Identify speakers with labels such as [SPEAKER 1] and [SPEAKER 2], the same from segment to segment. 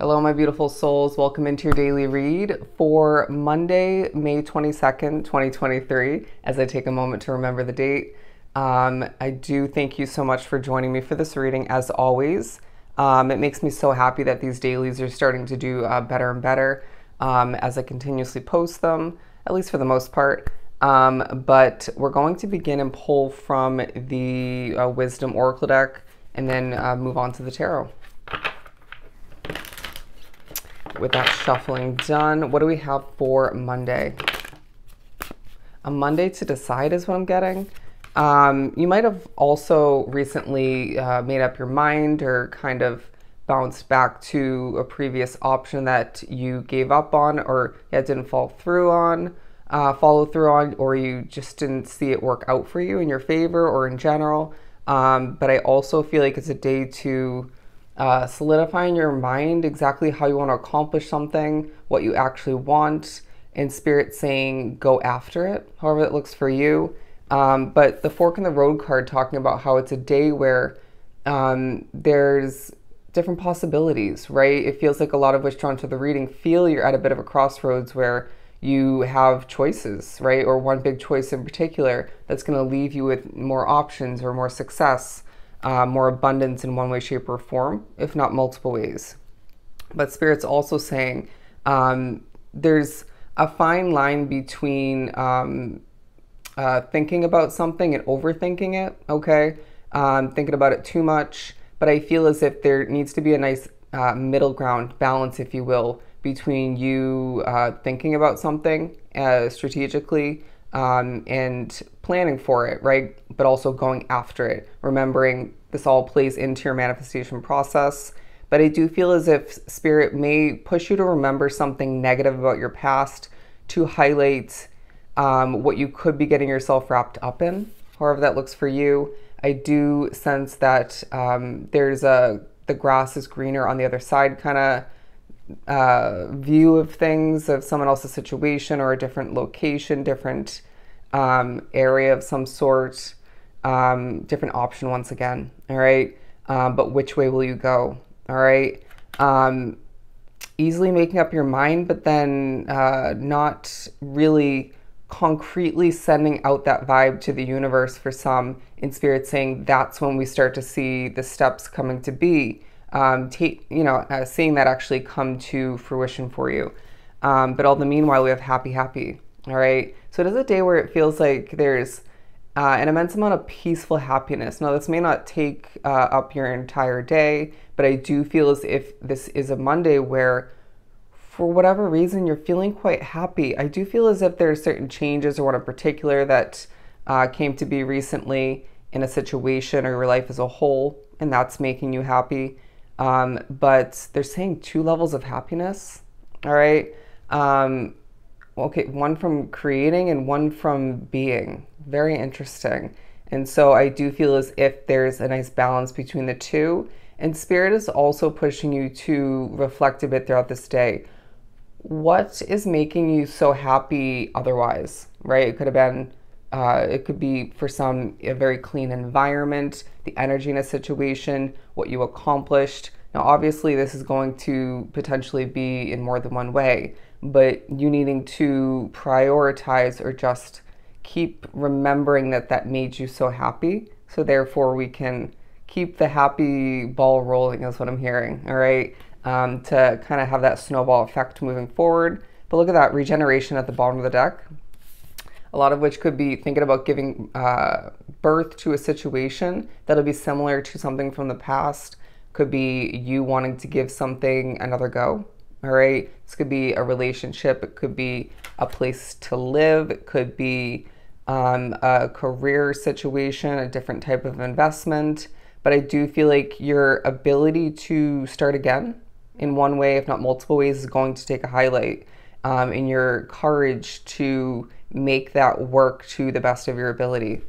[SPEAKER 1] Hello, my beautiful souls. Welcome into your daily read for Monday, May 22nd, 2023, as I take a moment to remember the date. I do thank you so much for joining me for this reading, as always. It makes me so happy that these dailies are starting to do better and better as I continuously post them, at least for the most part. But we're going to begin and pull from the Wisdom Oracle deck and then move on to the tarot. With that shuffling done, what do we have for Monday? A Monday to decide is what I'm getting. You might have also recently made up your mind or kind of bounced back to a previous option that you gave up on or didn't follow through on, or you just didn't see it work out for you in your favor or in general. But I also feel like it's a day to solidify in your mind exactly how you want to accomplish something, what you actually want, and Spirit saying go after it, however that looks for you. But the Fork in the Road card talking about how it's a day where there's different possibilities, right? It feels like a lot of us drawn to the reading feel you're at a bit of a crossroads where you have choices, right? Or one big choice in particular that's going to leave you with more options or more success. More abundance in one way, shape, or form, if not multiple ways. But Spirit's also saying there's a fine line between thinking about something and overthinking it, okay? Thinking about it too much, but I feel as if there needs to be a nice middle ground balance, if you will, between you thinking about something strategically and planning for it, right? But also going after it, remembering this all plays into your manifestation process. But I do feel as if Spirit may push you to remember something negative about your past to highlight what you could be getting yourself wrapped up in, however that looks for you. I do sense that there's the grass is greener on the other side kind of view of things, of someone else's situation or a different location, different area of some sort, different option once again, all right? But which way will you go, all right? Easily making up your mind, but then not really concretely sending out that vibe to the universe for some, in Spirit saying that's when we start to see the steps coming to be. Seeing that actually come to fruition for you. But all the meanwhile, we have happy, all right? So it is a day where it feels like there's an immense amount of peaceful happiness. Now, this may not take up your entire day, but I do feel as if this is a Monday where, for whatever reason, you're feeling quite happy. I do feel as if there are certain changes or one in particular that came to be recently in a situation or your life as a whole, and that's making you happy. But they're saying 2 levels of happiness, all right? Okay, one from creating and one from being. Very interesting. And so I do feel as if there's a nice balance between the two. And Spirit is also pushing you to reflect a bit throughout this day. What is making you so happy otherwise, right? It could have been, it could be for some a very clean environment, the energy in a situation, what you accomplished. Now, obviously, this is going to potentially be in more than one way, but you needing to prioritize or just keep remembering that that made you so happy. So therefore, we can keep the happy ball rolling is what I'm hearing, all right? To kind of have that snowball effect moving forward. But look at that regeneration at the bottom of the deck. A lot of which could be thinking about giving birth to a situation that'll be similar to something from the past. Could be you wanting to give something another go, all right? This could be a relationship. It could be a place to live. It could be a career situation, a different type of investment. But I do feel like your ability to start again in one way, if not multiple ways, is going to take a highlight in your courage to make that work to the best of your ability.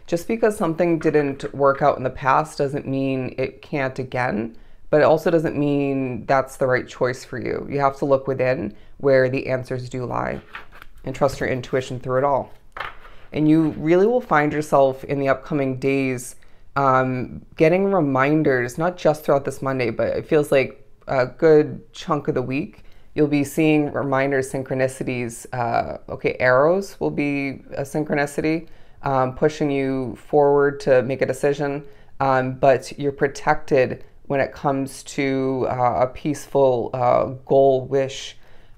[SPEAKER 1] Just because something didn't work out in the past doesn't mean it can't again, but it also doesn't mean that's the right choice for you. You have to look within where the answers do lie and trust your intuition through it all. And you really will find yourself in the upcoming days getting reminders, not just throughout this Monday, but it feels like a good chunk of the week, you'll be seeing reminders, synchronicities. Okay, arrows will be a synchronicity, pushing you forward to make a decision, but you're protected when it comes to a peaceful goal, wish,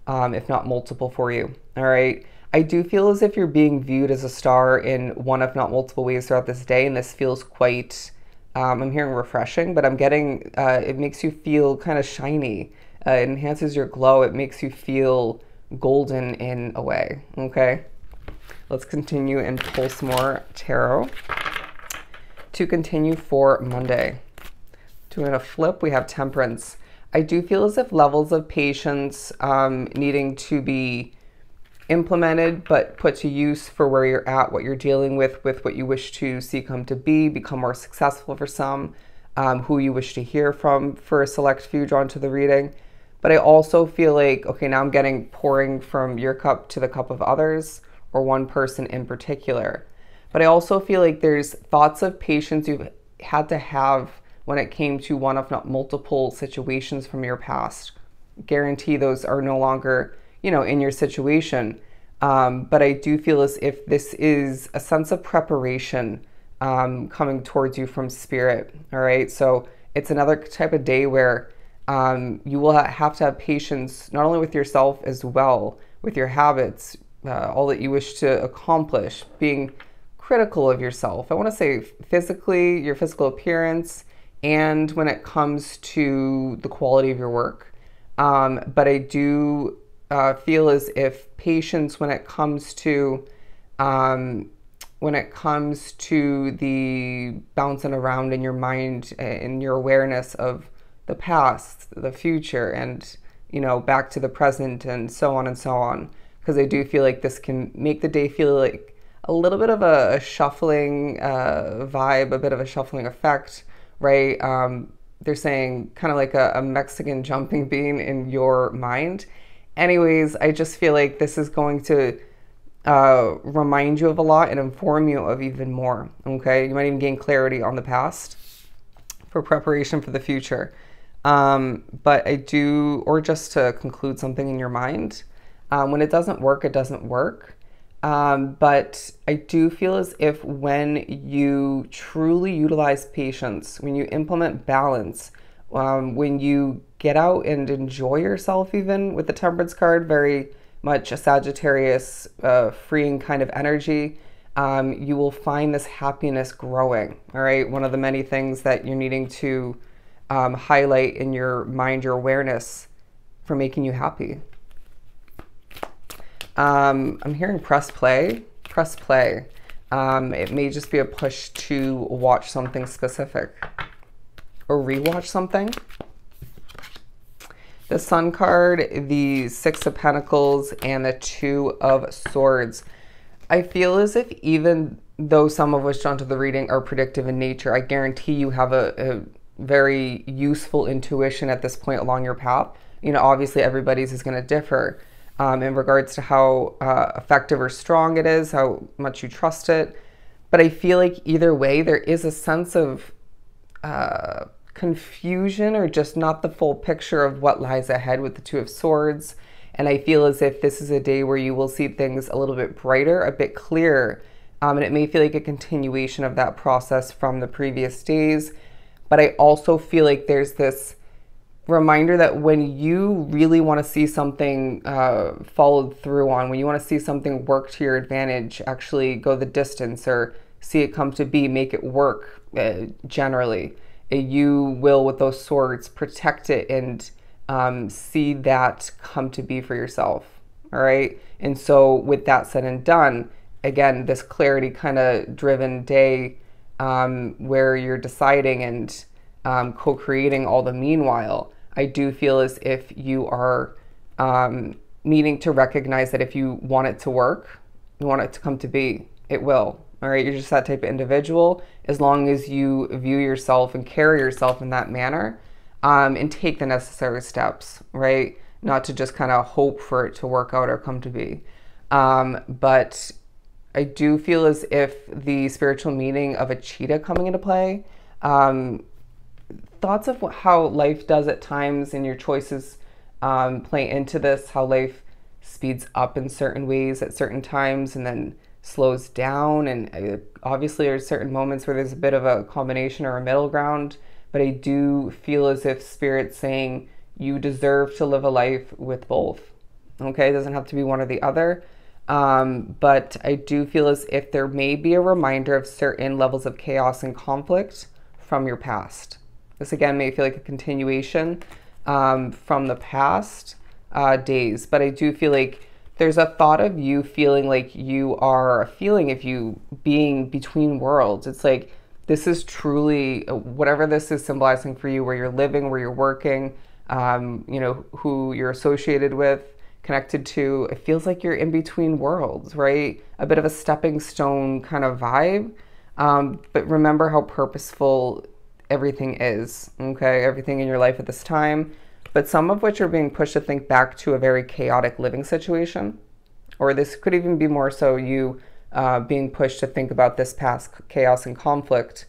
[SPEAKER 1] if not multiple for you. All right. I do feel as if you're being viewed as a star in one, if not multiple ways throughout this day, and this feels quite, I'm hearing refreshing, but I'm getting, it makes you feel kind of shiny. It enhances your glow. It makes you feel golden in a way. Okay. Let's continue and pull some more tarot to continue for Monday. Doing a flip, we have Temperance. I do feel as if levels of patience needing to be implemented but put to use for where you're at, what you're dealing with what you wish to see come to be, become more successful for some, who you wish to hear from for a select few drawn to the reading. But I also feel like, okay, now I'm getting pouring from your cup to the cup of others, or one person in particular. But I also feel like there's thoughts of patience you've had to have when it came to one, if not multiple situations from your past. Guarantee those are no longer, in your situation. But I do feel as if this is a sense of preparation coming towards you from spirit. All right. So it's another type of day where you will have to have patience, not only with yourself as well, with your habits, all that you wish to accomplish, being critical of yourself. I want to say physically, your physical appearance, and when it comes to the quality of your work. But I do feel as if patience when it comes to the bouncing around in your mind and your awareness of the past, the future, and back to the present, and so on and so on. Because I do feel like this can make the day feel like a little bit of a shuffling vibe, a bit of a shuffling effect, right? They're saying kind of like a Mexican jumping bean in your mind. Anyways, I just feel like this is going to remind you of a lot and inform you of even more, okay? You might even gain clarity on the past for preparation for the future. But I do, or just to conclude something in your mind, when it doesn't work, it doesn't work. But I do feel as if when you truly utilize patience, when you implement balance, when you get out and enjoy yourself, even with the Temperance card, very much a Sagittarius, freeing kind of energy, you will find this happiness growing. All right. One of the many things that you're needing to highlight in your mind, your awareness for making you happy. I'm hearing press play. Press play. It may just be a push to watch something specific or rewatch something. The Sun card, the Six of Pentacles, and the Two of Swords. I feel as if even though some of us drawn to the reading are predictive in nature, I guarantee you have a very useful intuition at this point along your path. Obviously everybody's is going to differ in regards to how effective or strong it is, how much you trust it. But I feel like either way, there is a sense of confusion or just not the full picture of what lies ahead with the Two of Swords. And I feel as if this is a day where you will see things a little bit brighter, a bit clearer. And it may feel like a continuation of that process from the previous days. But I also feel like there's this reminder that when you really want to see something followed through on, when you want to see something work to your advantage, actually go the distance or see it come to be, make it work generally, you will, with those swords, protect it and see that come to be for yourself. All right. And so with that said and done, again, this clarity kind of driven day where you're deciding and co-creating all the meanwhile, I do feel as if you are needing to recognize that if you want it to work, you want it to come to be, it will. All right, you're just that type of individual as long as you view yourself and carry yourself in that manner and take the necessary steps, right? Not to just kind of hope for it to work out or come to be. But I do feel as if the spiritual meaning of a cheetah coming into play, thoughts of how life does at times and your choices play into this, how life speeds up in certain ways at certain times and then slows down. And obviously, there's certain moments where there's a bit of a combination or a middle ground. But I do feel as if Spirit's saying you deserve to live a life with both. Okay, it doesn't have to be one or the other. But I do feel as if there may be a reminder of certain levels of chaos and conflict from your past. This again may feel like a continuation from the past days, but I do feel like there's a thought of you feeling like you are feeling if you being between worlds. It's like this is truly whatever this is symbolizing for you, where you're living, where you're working, who you're associated with, connected to. It feels like you're in between worlds, right? A bit of a stepping stone kind of vibe. But remember how purposeful everything is, okay? Everything in your life at this time. But some of which are being pushed to think back to a very chaotic living situation. Or this could even be more so you being pushed to think about this past chaos and conflict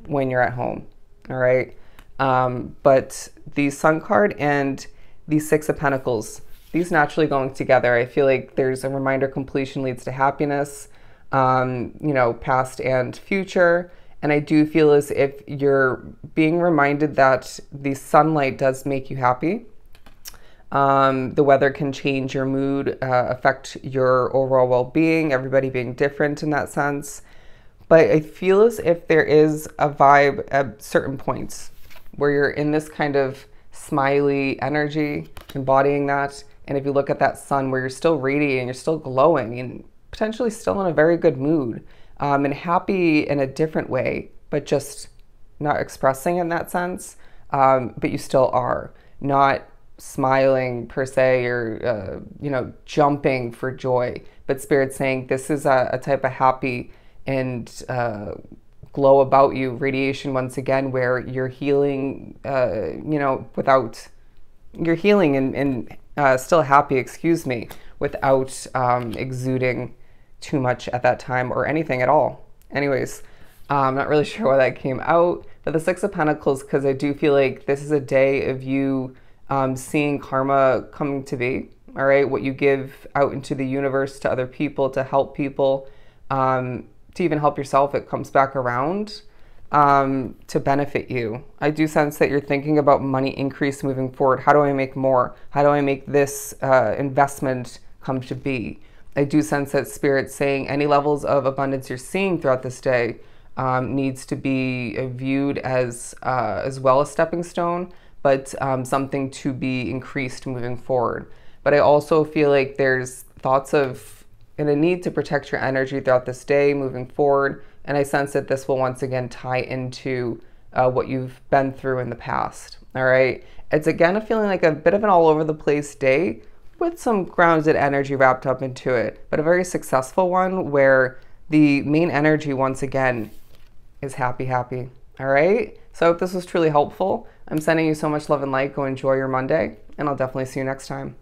[SPEAKER 1] when you're at home, all right? But the Sun card and the Six of Pentacles, these naturally going together. I feel like there's a reminder completion leads to happiness, past and future. And I do feel as if you're being reminded that the sunlight does make you happy. The weather can change your mood, affect your overall well-being, everybody being different in that sense. But I feel as if there is a vibe at certain points where you're in this kind of smiley energy, embodying that. And if you look at that sun where you're still radiating, you're still glowing and potentially still in a very good mood, and happy in a different way, but just not expressing in that sense. But you still are not smiling per se or, jumping for joy. But Spirit's saying this is a type of happy and glow about you, radiation once again, where you're healing, you're healing and still happy, without exuding too much at that time or anything at all. Anyways, I'm not really sure why that came out, but the Six of Pentacles, because I do feel like this is a day of you seeing karma coming to be, all right? What you give out into the universe to other people, to help people, to even help yourself, it comes back around to benefit you. I do sense that you're thinking about money increase moving forward. How do I make more? How do I make this investment come to be? I do sense that Spirit's saying any levels of abundance you're seeing throughout this day needs to be viewed as well a stepping stone, but something to be increased moving forward. But I also feel like there's thoughts of and a need to protect your energy throughout this day moving forward. And I sense that this will once again tie into what you've been through in the past. All right. It's again a feeling like a bit of an all over the place day with some grounded energy wrapped up into it, but a very successful one where the main energy once again is happy, happy. All right. So I hope this was truly helpful. I'm sending you so much love and light. Go enjoy your Monday, and I'll definitely see you next time.